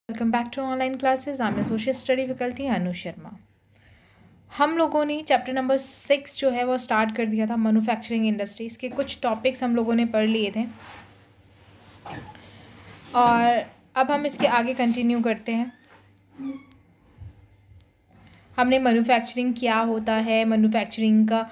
Welcome back to online classes. I am social study faculty Anu Sharma. हम लोगों ने chapter number 6 जो है वो स्टार्ट कर दिया था, मैन्युफैक्चरिंग इंडस्ट्री। इसके कुछ टॉपिक्स हम लोगों ने पढ़ लिए थे और अब हम इसके आगे कंटिन्यू करते हैं। हमने मैन्युफैक्चरिंग क्या होता है, मैन्युफैक्चरिंग का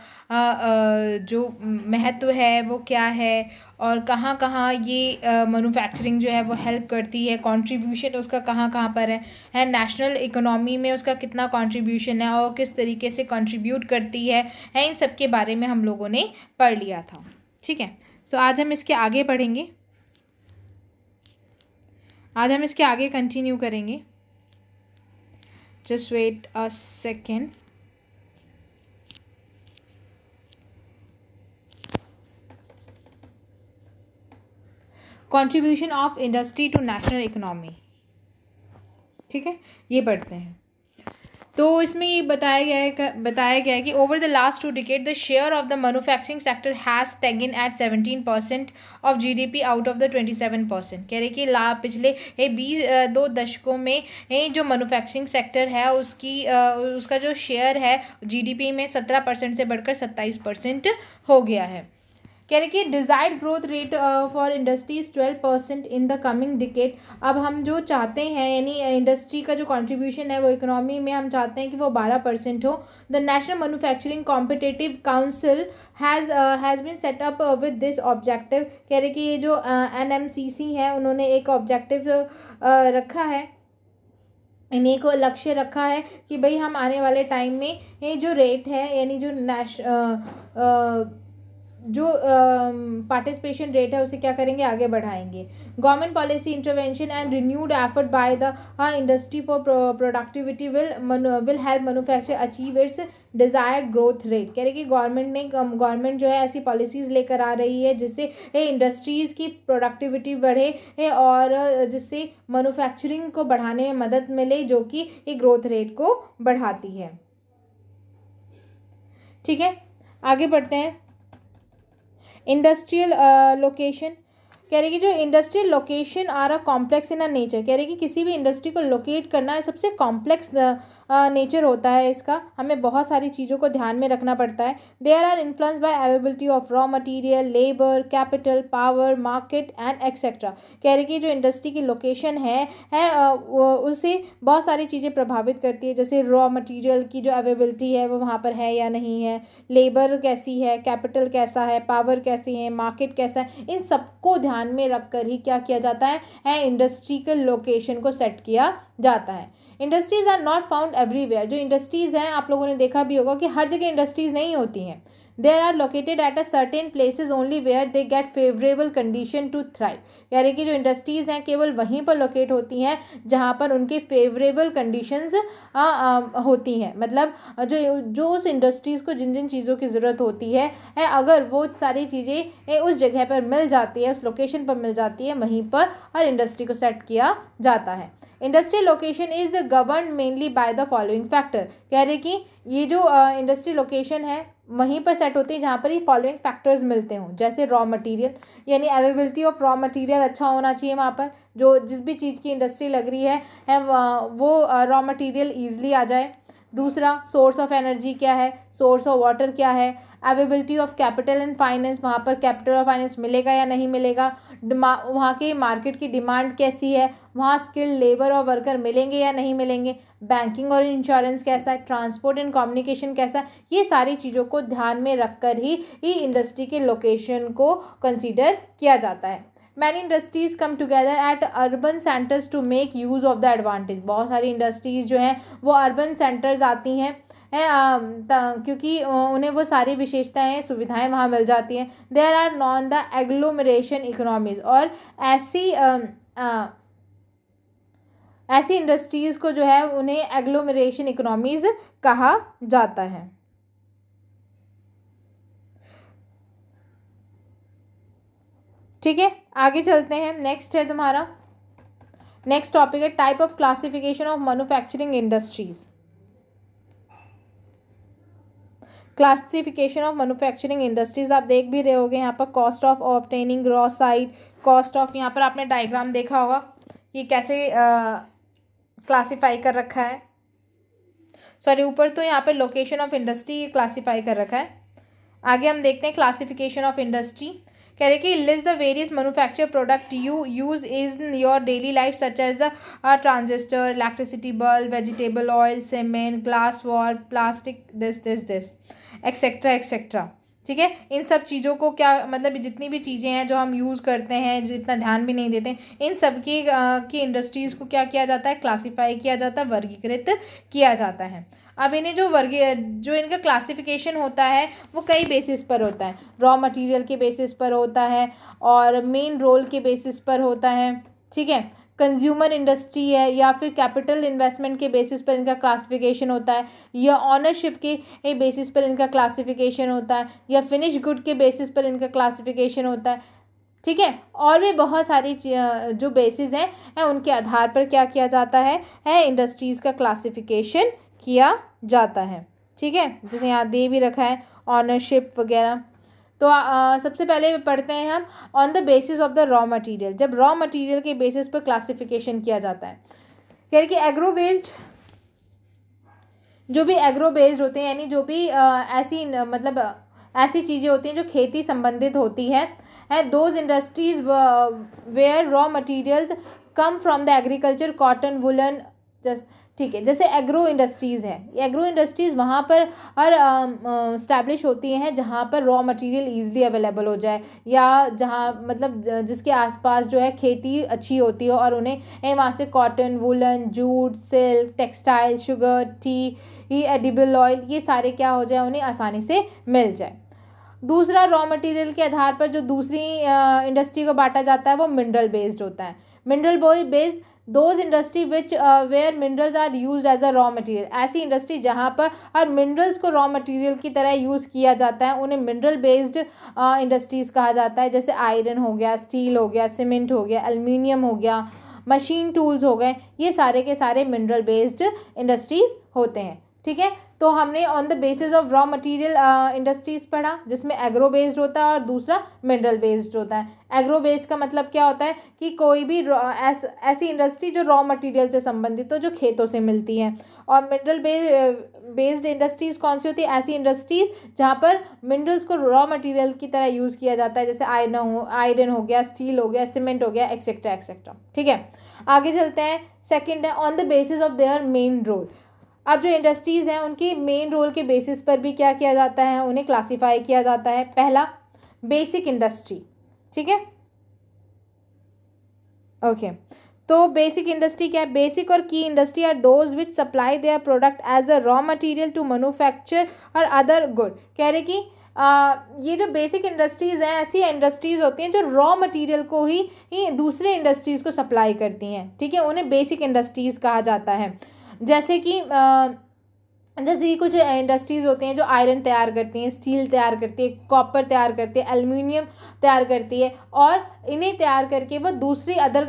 जो महत्व है वो क्या है और कहाँ कहाँ ये मैन्युफैक्चरिंग जो है वो हेल्प करती है, कंट्रीब्यूशन उसका कहाँ कहाँ पर है नेशनल इकोनॉमी में उसका कितना कंट्रीब्यूशन है और किस तरीके से कंट्रीब्यूट करती है इन सब के बारे में हम लोगों ने पढ़ लिया था। ठीक है, सो आज हम इसके आगे पढ़ेंगे, आज हम इसके आगे कंटिन्यू करेंगे। Just wait a second. Contribution of industry to national economy। ठीक है, ये पढ़ते हैं। तो इसमें ये बताया गया है कि over the last 2 decades the share of the manufacturing sector has taken at 17% of GDP out of the 27%। कह रहे कि पिछले 2 दशकों में जो मैन्युफैक्चरिंग सेक्टर है उसका जो शेयर है जीडीपी में 17% से बढ़कर 27% हो गया है। कह रहे कि desired growth rate for industries 12% in the coming decade. अब हम जो चाहते हैं यानी इंडस्ट्री का जो कंट्रीब्यूशन है वो इकोनॉमी में हम चाहते हैं कि वो 12% हो। The national manufacturing competitive council has been set up with this objective. कह रहे कि ये जो NMCC है उन्होंने एक ऑब्जेक्टिव रखा है, इन्हीं को लक्ष्य रखा है कि भाई हम आने वाले टाइम में ये जो रेट है यानी जो पार्टिसिपेशन रेट है उसे क्या करेंगे, आगे बढ़ाएंगे। Government policy intervention and renewed effort by the industry for productivity will help manufacture achieve it's desired growth rate. कह रहे कि गवर्नमेंट जो है ऐसी पॉलिसीज़ लेकर आ रही है जिससे इंडस्ट्रीज़ की प्रोडक्टिविटी बढ़े और जिससे मैन्युफैक्चरिंग को बढ़ाने में मदद मिले, जो कि एक ग्रोथ रेट को बढ़ाती है। ठीक है, आगे बढ़ते हैं। Industrial location. कह रहे कि जो industrial location are a complex in a nature. कह रहे कि किसी भी इंडस्ट्री को लोकेट करना है सबसे कॉम्प्लेक्स नेचर होता है इसका, हमें बहुत सारी चीज़ों को ध्यान में रखना पड़ता है। There are influence by availability of raw material, labour, capital, power, market and etcetera. कह रहे कि जो इंडस्ट्री की लोकेशन है उससे बहुत सारी चीज़ें प्रभावित करती है, जैसे रॉ मटेरियल की जो अवेलेबिलिटी है वो वहाँ पर है या नहीं है, लेबर कैसी है, कैपिटल कैसा है, पावर कैसी है, मार्केट कैसा है, इन सबको ध्यान में रखकर ही क्या किया जाता है इंडस्ट्री के लोकेशन को सेट किया जाता है। Industries are not found everywhere. जो इंडस्ट्रीज हैं आप लोगों ने देखा भी होगा कि हर जगह इंडस्ट्रीज नहीं होती हैं। There are located at a certain places only where they get favourable condition to thrive. कह रहे कि जो इंडस्ट्रीज हैं केवल वहीं पर लोकेट होती हैं जहाँ पर उनके फेवरेबल कंडीशंस होती हैं। मतलब जो उस इंडस्ट्रीज़ को जिन जिन चीज़ों की ज़रूरत होती है अगर वो सारी चीज़ें उस जगह पर मिल जाती है, उस लोकेशन पर मिल जाती है, वहीं पर हर इंडस्ट्री को सेट किया जाता है। Industrial location is govern mainly by the following factor. कह रहे कि ये जो इंडस्ट्री लोकेशन है वहीं पर सेट होती है जहाँ पर ये फॉलोइंग फैक्टर्स मिलते हों, जैसे रॉ मटेरियल यानी अवेलेबिलिटी ऑफ रॉ मटेरियल अच्छा होना चाहिए, वहाँ पर जो जिस भी चीज़ की इंडस्ट्री लग रही है वो रॉ मटेरियल ईजिली आ जाए। दूसरा, सोर्स ऑफ एनर्जी क्या है, सोर्स ऑफ वाटर क्या है, availability of capital and finance, वहाँ पर कैपिटल और फाइनेंस मिलेगा या नहीं मिलेगा, वहाँ के मार्केट की डिमांड कैसी है, वहाँ स्किल्ड लेबर और वर्कर मिलेंगे या नहीं मिलेंगे, बैंकिंग और इंश्योरेंस कैसा है, ट्रांसपोर्ट एंड कम्युनिकेशन कैसा है। ये सारी चीज़ों को ध्यान में रखकर ही इंडस्ट्री के लोकेशन को कंसीडर किया जाता है। Many industries come together at urban centers to make use of the advantage। बहुत सारी इंडस्ट्रीज़ जो हैं वो अर्बन सेंटर्स आती हैं क्योंकि उन्हें वो सारी विशेषताएं सुविधाएं वहाँ मिल जाती हैं। There are non the agglomeration economies. और ऐसी इंडस्ट्रीज़ को जो है उन्हें एग्लोमरेशन इकोनॉमीज कहा जाता है। ठीक है, आगे चलते हैं। नेक्स्ट है तुम्हारा नेक्स्ट टॉपिक है type of classification of manufacturing industries. Classification of manufacturing industries आप देख भी रहे होगे यहाँ पर, cost of obtaining raw side, cost of, यहाँ पर आपने डायग्राम देखा होगा कि कैसे क्लासीफाई कर रखा है, सॉरी ऊपर तो यहाँ पर लोकेशन ऑफ इंडस्ट्री क्लासीफाई कर रखा है। आगे हम देखते हैं क्लासिफिकेशन ऑफ इंडस्ट्री। कह रहे कि list the various manufacture product you use in your daily life such as the transistor, electricity bulb, vegetable oil, cement, glass wall, plastic, this etcetera etcetera. ठीक है, इन सब चीज़ों को क्या मतलब जितनी भी चीज़ें हैं जो हम यूज़ करते हैं, जितना ध्यान भी नहीं देते, इन सब की इंडस्ट्रीज़ को क्या किया जाता है, क्लासीफाई किया जाता है, वर्गीकृत किया जाता है। अब इन्हें जो इनका क्लासिफिकेशन होता है वो कई बेसिस पर होता है। रॉ मटेरियल के बेसिस पर होता है और मेन रोल के बेसिस पर होता है। ठीक है, कंज्यूमर इंडस्ट्री है या फिर कैपिटल इन्वेस्टमेंट के बेसिस पर इनका क्लासिफिकेशन होता है, या ऑनरशिप के बेसिस पर इनका क्लासिफिकेशन होता है, या फिनिश गुड के बेसिस पर इनका क्लासिफिकेशन होता है। ठीक है, और भी बहुत सारी जो बेसिस हैं उनके आधार पर क्या किया जाता है इंडस्ट्रीज़ का क्लासिफिकेशन किया जाता है। ठीक है, जैसे यहाँ दे भी रखा है ऑनरशिप वगैरह। तो सबसे पहले पढ़ते हैं हम on the basis of the raw material. जब रॉ मटेरियल के बेसिस पर क्लासिफिकेशन किया जाता है, कह रहे कि एग्रो बेस्ड, जो भी एग्रो बेस्ड होते हैं, यानी जो भी ऐसी चीज़ें होती हैं जो खेती संबंधित होती है, those industries where raw materials come from the agriculture, cotton, woollen, ठीक है। जैसे एग्रो इंडस्ट्रीज़ है, एग्रो इंडस्ट्रीज़ वहाँ पर स्टैब्लिश होती हैं जहाँ पर रॉ मटेरियल ईजिली अवेलेबल हो जाए, या जहाँ मतलब जिसके आसपास जो है खेती अच्छी होती हो और उन्हें वहाँ से cotton, woollen, jute, silk, textile, sugar, T, edible oil, ये सारे क्या हो जाए, उन्हें आसानी से मिल जाए। दूसरा, रॉ मटेरियल के आधार पर जो दूसरी इंडस्ट्री को बांटा जाता है वो मिनरल बेस्ड होता है। Mineral based those industry which where minerals are use as a raw material, ऐसी इंडस्ट्री जहाँ पर हर मिनरल्स को रॉ मटेरियल की तरह यूज़ किया जाता है, उन्हें मिनरल बेस्ड इंडस्ट्रीज़ कहा जाता है। जैसे आयरन हो गया, स्टील हो गया, सीमेंट हो गया, एल्युमिनियम हो गया, मशीन टूल्स हो गए, ये सारे के सारे मिनरल बेस्ड इंडस्ट्रीज़ होते हैं। ठीक है, तो हमने on the basis of raw material industries पढ़ा, जिसमें एग्रो बेस्ड होता है और दूसरा मिनरल बेस्ड होता है। एग्रो बेस्ड का मतलब क्या होता है कि कोई भी ऐसी इंडस्ट्री जो रॉ मटेरियल से संबंधित हो, जो खेतों से मिलती है। और मिनरल बेस्ड इंडस्ट्रीज़ कौन सी होती है, ऐसी इंडस्ट्रीज़ जहाँ पर मिनरल्स को रॉ मटेरियल की तरह यूज़ किया जाता है, जैसे आयरन हो गया, स्टील हो गया, सीमेंट हो गया, एक्सेट्रा एक्सेट्रा। ठीक है, आगे चलते हैं। सेकेंड है on the basis of their main role. अब जो इंडस्ट्रीज़ हैं उनकी मेन रोल के बेसिस पर भी क्या किया जाता है, उन्हें क्लासीफाई किया जाता है। पहला, बेसिक इंडस्ट्री। ठीक है, ओके, तो बेसिक इंडस्ट्री क्या है? Basic or key industry are those which supply their product as a raw material to manufacture और अदर गुड। कह रहे कि ये जो बेसिक इंडस्ट्रीज़ हैं, ऐसी इंडस्ट्रीज़ होती हैं जो रॉ मटेरियल को ही दूसरे इंडस्ट्रीज़ को सप्लाई करती हैं। ठीक है, उन्हें बेसिक इंडस्ट्रीज़ कहा जाता है। जैसे कि कुछ इंडस्ट्रीज़ होती हैं जो आयरन तैयार करती हैं, स्टील तैयार करती है, कॉपर तैयार करती है, एल्युमिनियम तैयार करती है, और इन्हें तैयार करके वो दूसरी अदर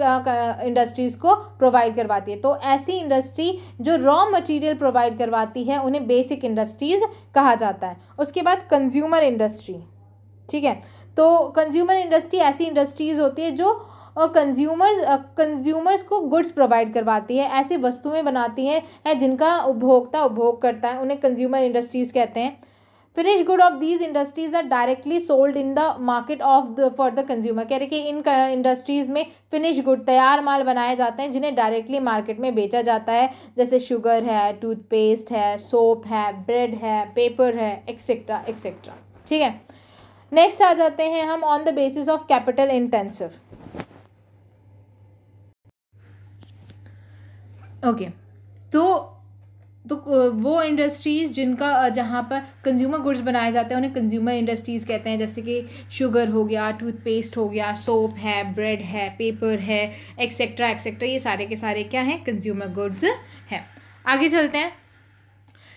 इंडस्ट्रीज़ को प्रोवाइड करवाती है। तो ऐसी इंडस्ट्री जो रॉ मटेरियल प्रोवाइड करवाती है उन्हें बेसिक इंडस्ट्रीज़ कहा जाता है। उसके बाद कंज्यूमर इंडस्ट्री। ठीक है, तो कंज्यूमर इंडस्ट्री ऐसी इंडस्ट्रीज़ होती है जो कंज्यूमर्स को गुड्स प्रोवाइड करवाती है, ऐसी वस्तुएं बनाती हैं जिनका उपभोक्ता उपभोग करता है, उन्हें कंज्यूमर इंडस्ट्रीज़ कहते हैं। Finish good of these industries are directly sold in the market for the consumer. कह रहे कि इन इंडस्ट्रीज़ में फिनिश गुड, तैयार माल बनाए जाते हैं जिन्हें डायरेक्टली मार्केट में बेचा जाता है, जैसे शुगर है, टूथपेस्ट है, सोप है, ब्रेड है, पेपर है, एक्सेट्रा एक्सेट्रा। ठीक है, नेक्स्ट आ जाते हैं हम on the basis of capital intensive. Okay, तो वो इंडस्ट्रीज़ जहाँ पर कंज्यूमर गुड्स बनाए जाते हैं उन्हें कंज्यूमर इंडस्ट्रीज़ कहते हैं। जैसे कि शुगर हो गया, टूथपेस्ट हो गया, सोप है, ब्रेड है, पेपर है, एक्सेट्रा एक्सेट्रा, ये सारे के सारे क्या हैं, कंज्यूमर गुड्स हैं। आगे चलते हैं।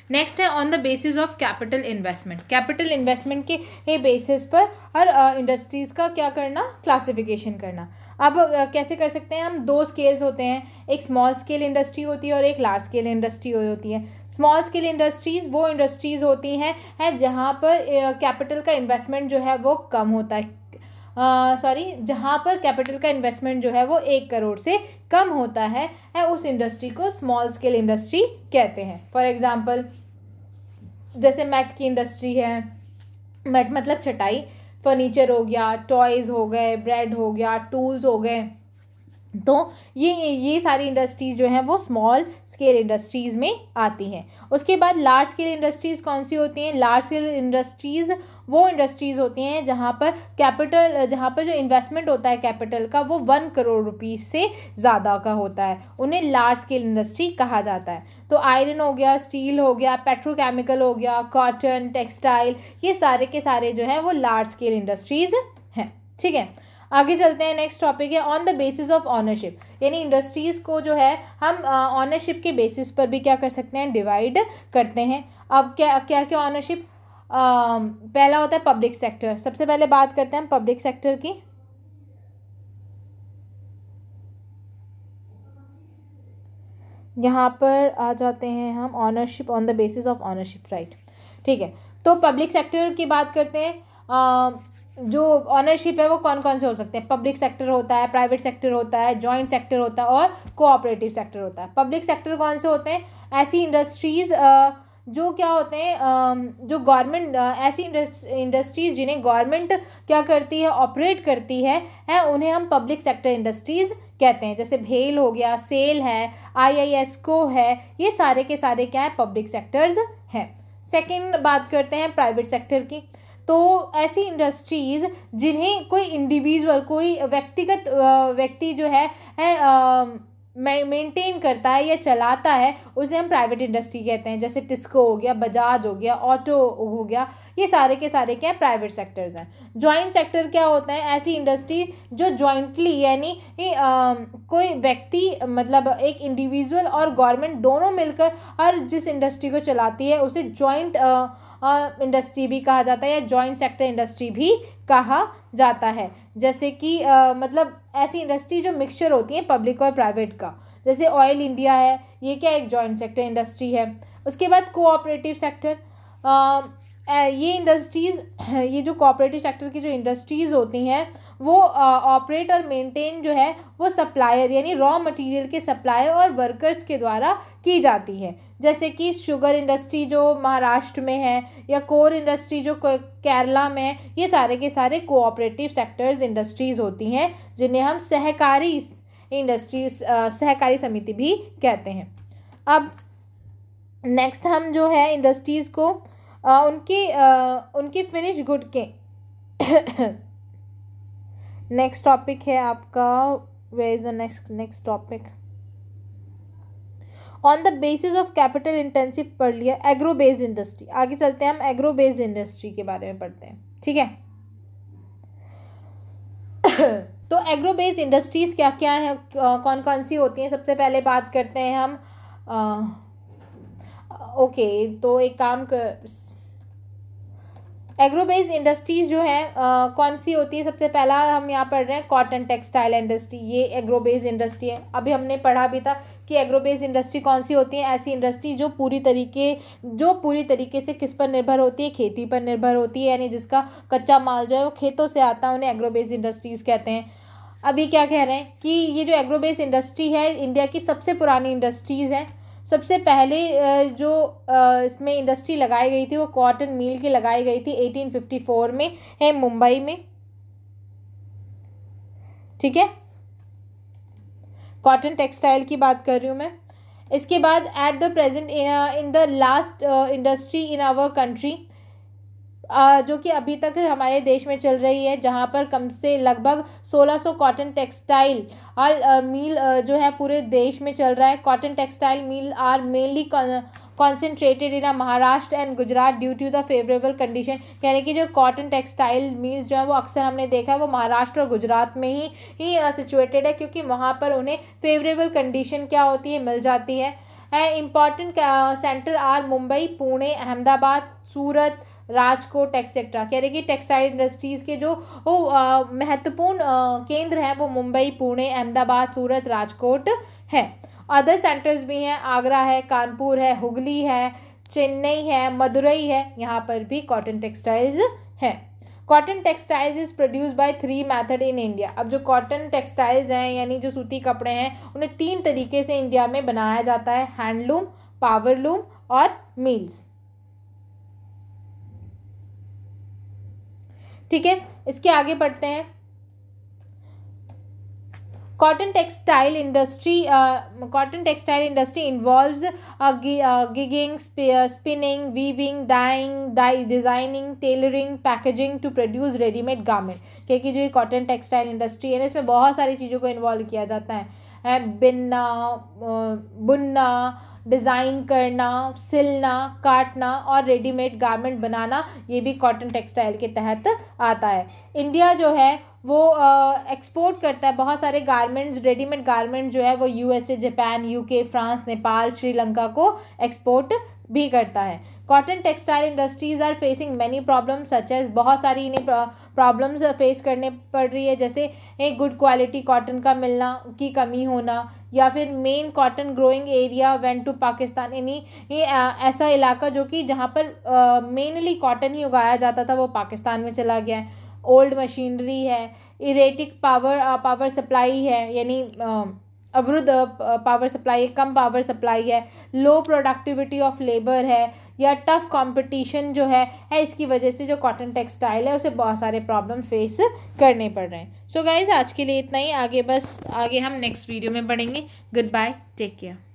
नेक्स्ट है on the basis of capital investment. Capital investment के बेसिस पर हर इंडस्ट्रीज़ का क्या करना, क्लासिफिकेशन करना। अब कैसे कर सकते हैं हम? दो स्केल्स होते हैं, एक स्मॉल स्केल इंडस्ट्री होती है और एक लार्ज स्केल इंडस्ट्री होती है। स्मॉल स्केल इंडस्ट्रीज़ वो इंडस्ट्रीज़ होती हैं जहाँ पर कैपिटल का इन्वेस्टमेंट जो है वो कम होता है। जहाँ पर कैपिटल का इन्वेस्टमेंट जो है वो 1 करोड़ से कम होता है उस इंडस्ट्री को स्मॉल स्केल इंडस्ट्री कहते हैं। फॉर एग्जांपल जैसे मैट की इंडस्ट्री है, मैट मतलब चटाई, फर्नीचर हो गया, टॉयज़ हो गए, ब्रेड हो गया, टूल्स हो गए, तो ये सारी इंडस्ट्रीज़ जो हैं वो स्मॉल स्केल इंडस्ट्रीज़ में आती हैं। उसके बाद लार्ज स्केल इंडस्ट्रीज़ कौन सी होती हैं? लार्ज स्केल इंडस्ट्रीज़ वो इंडस्ट्रीज़ होती हैं जहाँ पर जो इन्वेस्टमेंट होता है कैपिटल का वो 1 करोड़ रुपीज़ से ज़्यादा का होता है, उन्हें लार्ज स्केल इंडस्ट्री कहा जाता है। तो आयरन हो गया, स्टील हो गया, पेट्रोकेमिकल हो गया, कॉटन, टेक्सटाइल, ये सारे के सारे जो हैं वो लार्ज स्केल इंडस्ट्रीज़ हैं। ठीक है, आगे चलते हैं। नेक्स्ट टॉपिक है on the basis of ownership, यानी इंडस्ट्रीज़ को जो है हम ऑनरशिप के बेसिस पर भी क्या कर सकते हैं, डिवाइड करते हैं। अब क्या ऑनरशिप, पहला होता है पब्लिक सेक्टर। सबसे पहले बात करते हैं हम पब्लिक सेक्टर की। यहाँ पर आ जाते हैं हम ownership on the basis of ownership, right. ठीक है, तो पब्लिक सेक्टर की बात करते हैं। जो ऑनरशिप है वो कौन कौन से हो सकते हैं? पब्लिक सेक्टर होता है, प्राइवेट सेक्टर होता है, जॉइंट सेक्टर होता है और कोऑपरेटिव सेक्टर होता है। पब्लिक सेक्टर कौन से होते हैं? ऐसी इंडस्ट्रीज़ जो क्या होते हैं, जो गवर्नमेंट, ऐसी इंडस्ट्रीज़ जिन्हें गवर्नमेंट क्या करती है, ऑपरेट करती है उन्हें हम पब्लिक सेक्टर इंडस्ट्रीज़ कहते हैं। जैसे भेल हो गया, सेल है, IISCO है, ये सारे के सारे क्या है, पब्लिक सेक्टर्स हैं। सेकंड बात करते हैं प्राइवेट सेक्टर की। तो ऐसी इंडस्ट्रीज़ जिन्हें कोई इंडिविजुअल, कोई व्यक्तिगत व्यक्ति जो है मेंटेन करता है या चलाता है, उसे हम प्राइवेट इंडस्ट्री कहते हैं। जैसे टिस्को हो गया, बजाज हो गया, ऑटो हो गया, ये सारे के सारे क्या है, प्राइवेट सेक्टर्स हैं। जॉइंट सेक्टर क्या होता है? ऐसी इंडस्ट्री जो जॉइंटली, यानी कोई व्यक्ति मतलब एक इंडिविजुअल और गवर्नमेंट दोनों मिलकर हर जिस इंडस्ट्री को चलाती है उसे जॉइंट इंडस्ट्री भी कहा जाता है या जॉइंट सेक्टर इंडस्ट्री भी कहा जाता है। जैसे कि मतलब ऐसी इंडस्ट्री जो मिक्सचर होती है पब्लिक और प्राइवेट का, जैसे ऑयल इंडिया है, ये क्या एक जॉइंट सेक्टर इंडस्ट्री है। उसके बाद कोऑपरेटिव सेक्टर, ये इंडस्ट्रीज़, ये जो कोऑपरेटिव सेक्टर की जो इंडस्ट्रीज़ होती हैं वो ऑपरेट और मेंटेन जो है वो सप्लायर, यानी रॉ मटेरियल के सप्लायर और वर्कर्स के द्वारा की जाती है। जैसे कि शुगर इंडस्ट्री जो महाराष्ट्र में है या कोर इंडस्ट्री जो केरला में है, ये सारे के सारे कोऑपरेटिव सेक्टर्स इंडस्ट्रीज़ होती हैं जिन्हें हम सहकारी इंडस्ट्रीज, सहकारी समिति भी कहते हैं। अब नेक्स्ट हम जो है इंडस्ट्रीज़ को उनकी फिनिश गुड के नेक्स्ट टॉपिक है आपका, where is the next topic, on the basis of capital intensive पढ़ लिया, एग्रो बेस्ड इंडस्ट्री। आगे चलते हैं, हम एग्रो बेस्ड इंडस्ट्री के बारे में पढ़ते हैं। ठीक है, तो एग्रो बेस्ड इंडस्ट्रीज़ क्या क्या हैं, कौन कौन सी होती हैं? सबसे पहले बात करते हैं हम तो एक काम कर, एग्रो बेस्ड इंडस्ट्रीज़ जो है कौन सी होती है? सबसे पहला हम यहाँ पढ़ रहे हैं कॉटन टेक्सटाइल इंडस्ट्री, ये एग्रो बेस्ड इंडस्ट्री है। अभी हमने पढ़ा भी था कि एग्रो बेस्ड इंडस्ट्री कौन सी होती है? ऐसी इंडस्ट्री जो पूरी तरीके से किस पर निर्भर होती है? खेती पर निर्भर होती है, यानी जिसका कच्चा माल जो है वो खेतों से आता है, उन्हें एग्रो बेस्ड इंडस्ट्रीज़ कहते हैं। अभी क्या कह रहे हैं कि ये जो एग्रो बेस्ड इंडस्ट्री है इंडिया की सबसे पुरानी इंडस्ट्रीज़ है। सबसे पहले जो इसमें इंडस्ट्री लगाई गई थी वो कॉटन मिल की लगाई गई थी 1854 में है मुंबई में। ठीक है, कॉटन टेक्सटाइल की बात कर रही हूँ मैं। इसके बाद at the present in the last industry in our country, जो कि अभी तक हमारे देश में चल रही है, जहाँ पर कम से लगभग 1600 कॉटन टेक्सटाइल मिल जो है पूरे देश में चल रहा है। Cotton textile mill are mainly concentrated in Maharashtra and Gujarat due to the favourable condition, यानी कि जो कॉटन टेक्सटाइल मिल्स जो है वो अक्सर हमने देखा है वो महाराष्ट्र और गुजरात में ही सिचुएटेड है, क्योंकि वहाँ पर उन्हें फेवरेबल कंडीशन क्या होती है, मिल जाती है। Important centre are Mumbai, Pune, Ahmedabad, Surat, Rajkot etcetera. कह रहे कि टेक्सटाइल इंडस्ट्रीज़ के जो महत्वपूर्ण केंद्र हैं वो मुंबई, पुणे, अहमदाबाद, सूरत, राजकोट है। अदर सेंटर्स भी हैं, आगरा है, कानपुर है, हुगली है, चेन्नई है, मदुरई है, यहाँ पर भी कॉटन टेक्सटाइल्स है। Cotton textiles is produce by 3 method in India. अब जो कॉटन टेक्सटाइल्स हैं यानी जो सूती कपड़े हैं उन्हें 3 तरीके से इंडिया में बनाया जाता है, हैंडलूम, पावरलूम और मिल्स। ठीक है, इसके आगे पढ़ते हैं। Cotton textile industry involves ginning, spinning, weaving, dyeing, designing, tailoring, packaging to produce readymade garment. क्योंकि जो ये कॉटन टेक्सटाइल इंडस्ट्री है ना, इसमें बहुत सारी चीज़ों को इन्वॉल्व किया जाता है, बिनना, बुनना, डिज़ाइन करना, सिलना, काटना और रेडीमेड गारमेंट बनाना, ये भी कॉटन टेक्सटाइल के तहत आता है। इंडिया जो है वो एक्सपोर्ट करता है बहुत सारे गारमेंट्स, रेडीमेड गारमेंट जो है वो USA, Japan, UK, France, Nepal, Sri Lanka को एक्सपोर्ट भी करता है। Cotton textile industries are facing many problems such as, बहुत सारी इन्हें प्रॉब्लम्स फेस करने पड़ रही है, जैसे एक गुड क्वालिटी कॉटन का मिलना की कमी होना, या फिर main cotton growing area went to Pakistan, यानी ये ऐसा इलाका जो कि जहाँ पर मेनली कॉटन ही उगाया जाता था वो पाकिस्तान में चला गया है। ओल्ड मशीनरी है, इरेटिक पावर सप्लाई है, यानी अवरुद्ध पावर सप्लाई, कम पावर सप्लाई है, लो प्रोडक्टिविटी ऑफ लेबर है, या टफ कंपटीशन जो है इसकी वजह से जो कॉटन टेक्सटाइल है उसे बहुत सारे प्रॉब्लम फेस करने पड़ रहे हैं। सो गाइज आज के लिए इतना ही, आगे हम नेक्स्ट वीडियो में पढ़ेंगे। Good bye, take care.